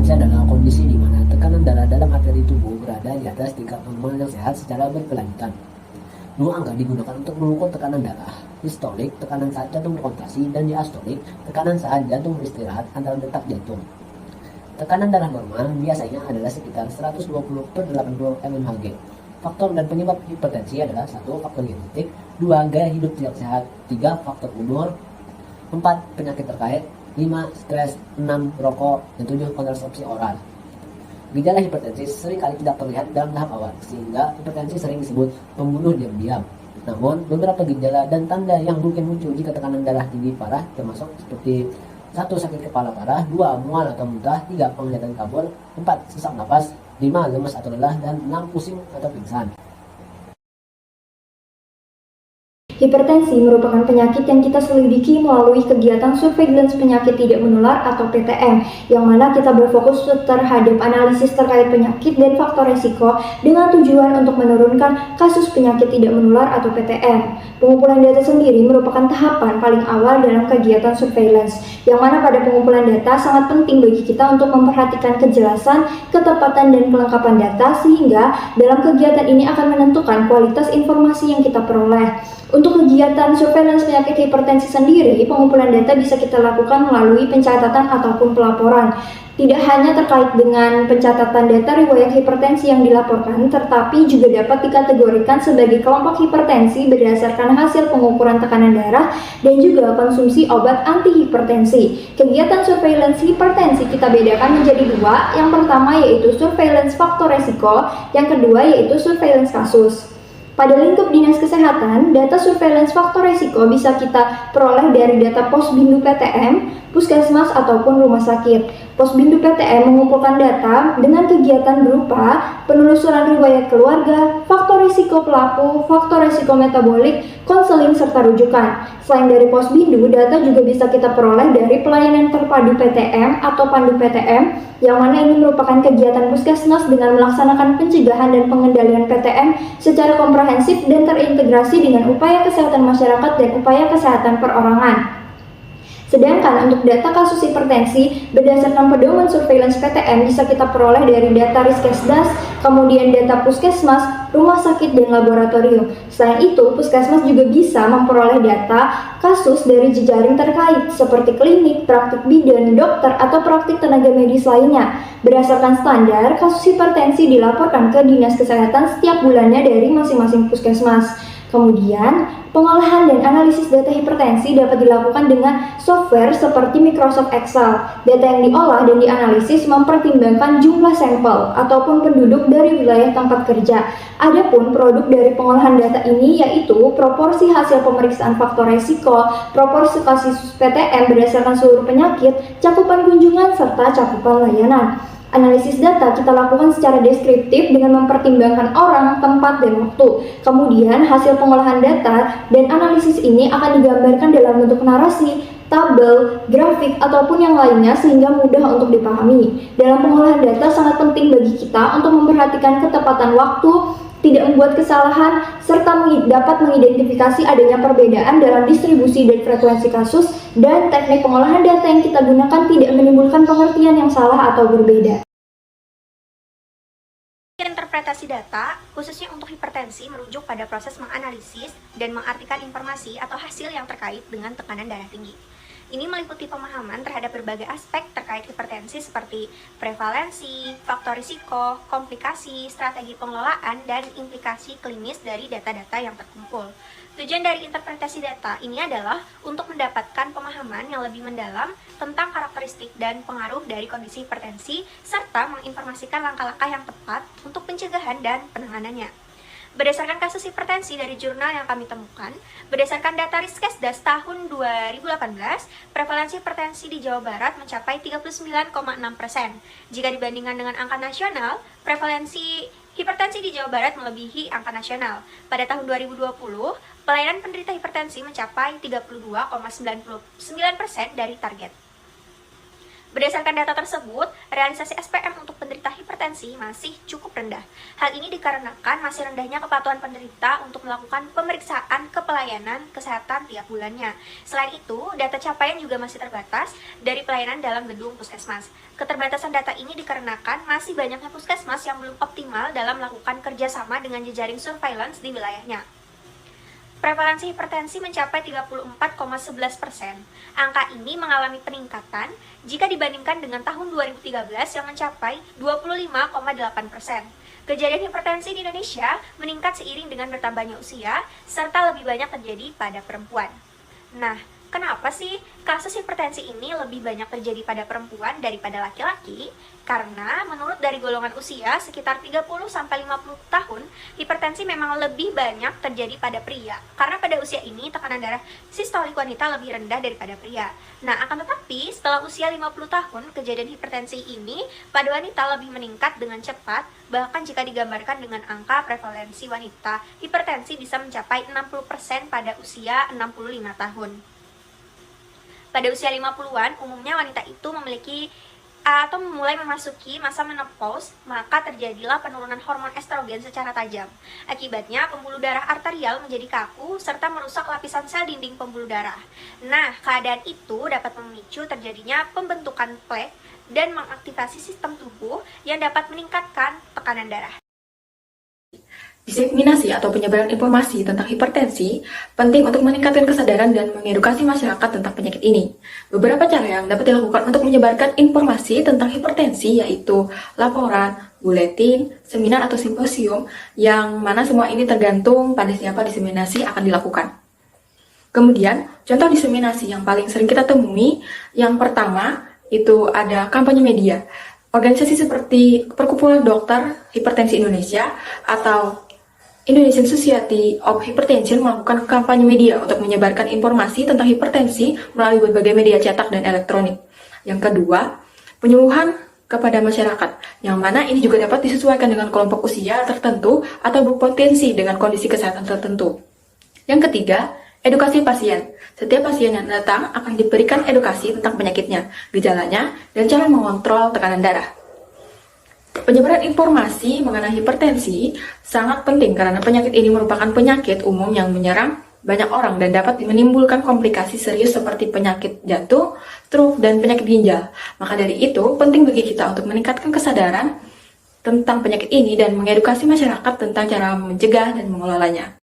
Hipertensi adalah kondisi di mana tekanan darah dalam arteri tubuh berada di atas tingkat normal yang sehat secara berkelanjutan. Dua angka digunakan untuk mengukur tekanan darah: distolik, tekanan saat jantung berkontraksi, dan diastolik, tekanan saat jantung beristirahat antara detak jantung. Tekanan darah normal biasanya adalah sekitar 120/80 mmHg. Faktor dan penyebab hipertensi adalah 1. Faktor genetik, 2. Gaya hidup tidak sehat, 3. Faktor umur, 4. Penyakit terkait, 5. Stres, 6. Rokok, dan 7. Kontrasepsi oral. Gejala hipertensi seringkali tidak terlihat dalam tahap awal, sehingga hipertensi sering disebut pembunuh diam-diam. Namun, beberapa gejala dan tanda yang mungkin muncul jika tekanan darah tinggi parah termasuk seperti 1. Sakit kepala parah, 2. Mual atau muntah, 3. Penglihatan kabur, 4. Sesak napas, 5. Lemas atau lelah, dan 6. Pusing atau pingsan. Hipertensi merupakan penyakit yang kita selidiki melalui kegiatan surveillance penyakit tidak menular atau PTM, yang mana kita berfokus terhadap analisis terkait penyakit dan faktor resiko dengan tujuan untuk menurunkan kasus penyakit tidak menular atau PTM. Pengumpulan data sendiri merupakan tahapan paling awal dalam kegiatan surveillance, yang mana pada pengumpulan data sangat penting bagi kita untuk memperhatikan kejelasan, ketepatan, dan kelengkapan data, sehingga dalam kegiatan ini akan menentukan kualitas informasi yang kita peroleh. Untuk kegiatan surveillance penyakit hipertensi sendiri, pengumpulan data bisa kita lakukan melalui pencatatan ataupun pelaporan. Tidak hanya terkait dengan pencatatan data riwayat hipertensi yang dilaporkan, tetapi juga dapat dikategorikan sebagai kelompok hipertensi berdasarkan hasil pengukuran tekanan darah dan juga konsumsi obat antihipertensi. Kegiatan surveillance hipertensi kita bedakan menjadi dua. Yang pertama yaitu surveillance faktor resiko, yang kedua yaitu surveillance kasus. Pada lingkup Dinas Kesehatan, data surveillance faktor resiko bisa kita peroleh dari data Posbindu PTM, puskesmas, ataupun rumah sakit. Posbindu PTM mengumpulkan data dengan kegiatan berupa penelusuran riwayat keluarga, faktor risiko pelaku, faktor risiko metabolik, konseling, serta rujukan. Selain dari Posbindu, data juga bisa kita peroleh dari pelayanan terpadu PTM atau Pandu PTM, yang mana ini merupakan kegiatan puskesmas dengan melaksanakan pencegahan dan pengendalian PTM secara komprehensif dan terintegrasi dengan upaya kesehatan masyarakat dan upaya kesehatan perorangan. Sedangkan untuk data kasus hipertensi berdasarkan pedoman surveillance PTM bisa kita peroleh dari data Riskesdas, kemudian data puskesmas, rumah sakit, dan laboratorium. Selain itu, puskesmas juga bisa memperoleh data kasus dari jejaring terkait seperti klinik, praktik bidan, dokter, atau praktik tenaga medis lainnya. Berdasarkan standar, kasus hipertensi dilaporkan ke Dinas Kesehatan setiap bulannya dari masing-masing puskesmas. Kemudian, pengolahan dan analisis data hipertensi dapat dilakukan dengan software seperti Microsoft Excel. Data yang diolah dan dianalisis mempertimbangkan jumlah sampel ataupun penduduk dari wilayah tempat kerja. Adapun produk dari pengolahan data ini yaitu proporsi hasil pemeriksaan faktor resiko, proporsi kasus PTM berdasarkan seluruh penyakit, cakupan kunjungan, serta cakupan layanan. Analisis data kita lakukan secara deskriptif dengan mempertimbangkan orang, tempat, dan waktu. Kemudian hasil pengolahan data dan analisis ini akan digambarkan dalam bentuk narasi, tabel, grafik, ataupun yang lainnya sehingga mudah untuk dipahami. Dalam pengolahan data sangat penting bagi kita untuk memperhatikan ketepatan waktu, tidak membuat kesalahan, serta dapat mengidentifikasi adanya perbedaan dalam distribusi dan frekuensi kasus, dan teknik pengolahan data yang kita gunakan tidak menimbulkan pengertian yang salah atau berbeda. Interpretasi data, khususnya untuk hipertensi, merujuk pada proses menganalisis dan mengartikan informasi atau hasil yang terkait dengan tekanan darah tinggi. Ini meliputi pemahaman terhadap berbagai aspek terkait hipertensi seperti prevalensi, faktor risiko, komplikasi, strategi pengelolaan, dan implikasi klinis dari data-data yang terkumpul. Tujuan dari interpretasi data ini adalah untuk mendapatkan pemahaman yang lebih mendalam tentang karakteristik dan pengaruh dari kondisi hipertensi, serta menginformasikan langkah-langkah yang tepat untuk pencegahan dan penanganannya. Berdasarkan kasus hipertensi dari jurnal yang kami temukan, berdasarkan data Riskesdas tahun 2018, prevalensi hipertensi di Jawa Barat mencapai 39,6%. Jika dibandingkan dengan angka nasional, prevalensi hipertensi di Jawa Barat melebihi angka nasional. Pada tahun 2020, pelayanan penderita hipertensi mencapai 32,99% dari target. Berdasarkan data tersebut, realisasi SPM untuk penderita hipertensi masih cukup rendah. Hal ini dikarenakan masih rendahnya kepatuhan penderita untuk melakukan pemeriksaan ke pelayanan kesehatan tiap bulannya. Selain itu, data capaian juga masih terbatas dari pelayanan dalam gedung puskesmas. Keterbatasan data ini dikarenakan masih banyaknya puskesmas yang belum optimal dalam melakukan kerjasama dengan jejaring surveillance di wilayahnya. Prevalensi hipertensi mencapai 34,11%. Angka ini mengalami peningkatan jika dibandingkan dengan tahun 2013 yang mencapai 25,8%. Kejadian hipertensi di Indonesia meningkat seiring dengan bertambahnya usia, serta lebih banyak terjadi pada perempuan. Nah, kenapa sih kasus hipertensi ini lebih banyak terjadi pada perempuan daripada laki-laki? Karena menurut dari golongan usia sekitar 30-50 tahun, hipertensi memang lebih banyak terjadi pada pria. Karena pada usia ini tekanan darah sistolik wanita lebih rendah daripada pria. Nah, akan tetapi setelah usia 50 tahun, kejadian hipertensi ini pada wanita lebih meningkat dengan cepat. Bahkan jika digambarkan dengan angka prevalensi wanita, hipertensi bisa mencapai 60% pada usia 65 tahun. Pada usia 50-an, umumnya wanita itu memiliki atau mulai memasuki masa menopause, maka terjadilah penurunan hormon estrogen secara tajam. Akibatnya, pembuluh darah arterial menjadi kaku serta merusak lapisan sel dinding pembuluh darah. Nah, keadaan itu dapat memicu terjadinya pembentukan plak dan mengaktifasi sistem tubuh yang dapat meningkatkan tekanan darah. Diseminasi atau penyebaran informasi tentang hipertensi penting untuk meningkatkan kesadaran dan mengedukasi masyarakat tentang penyakit ini. Beberapa cara yang dapat dilakukan untuk menyebarkan informasi tentang hipertensi yaitu laporan, buletin, seminar atau simposium, yang mana semua ini tergantung pada siapa diseminasi akan dilakukan. Kemudian, contoh diseminasi yang paling sering kita temui, yang pertama itu ada kampanye media. Organisasi seperti Perkumpulan Dokter Hipertensi Indonesia atau Indonesian Society of Hypertension melakukan kampanye media untuk menyebarkan informasi tentang hipertensi melalui berbagai media cetak dan elektronik. Yang kedua, penyuluhan kepada masyarakat, yang mana ini juga dapat disesuaikan dengan kelompok usia tertentu atau berpotensi dengan kondisi kesehatan tertentu. Yang ketiga, edukasi pasien. Setiap pasien yang datang akan diberikan edukasi tentang penyakitnya, gejalanya, dan cara mengontrol tekanan darah. Penyebaran informasi mengenai hipertensi sangat penting karena penyakit ini merupakan penyakit umum yang menyerang banyak orang dan dapat menimbulkan komplikasi serius seperti penyakit jantung, stroke, dan penyakit ginjal. Maka dari itu, penting bagi kita untuk meningkatkan kesadaran tentang penyakit ini dan mengedukasi masyarakat tentang cara mencegah dan mengelolanya.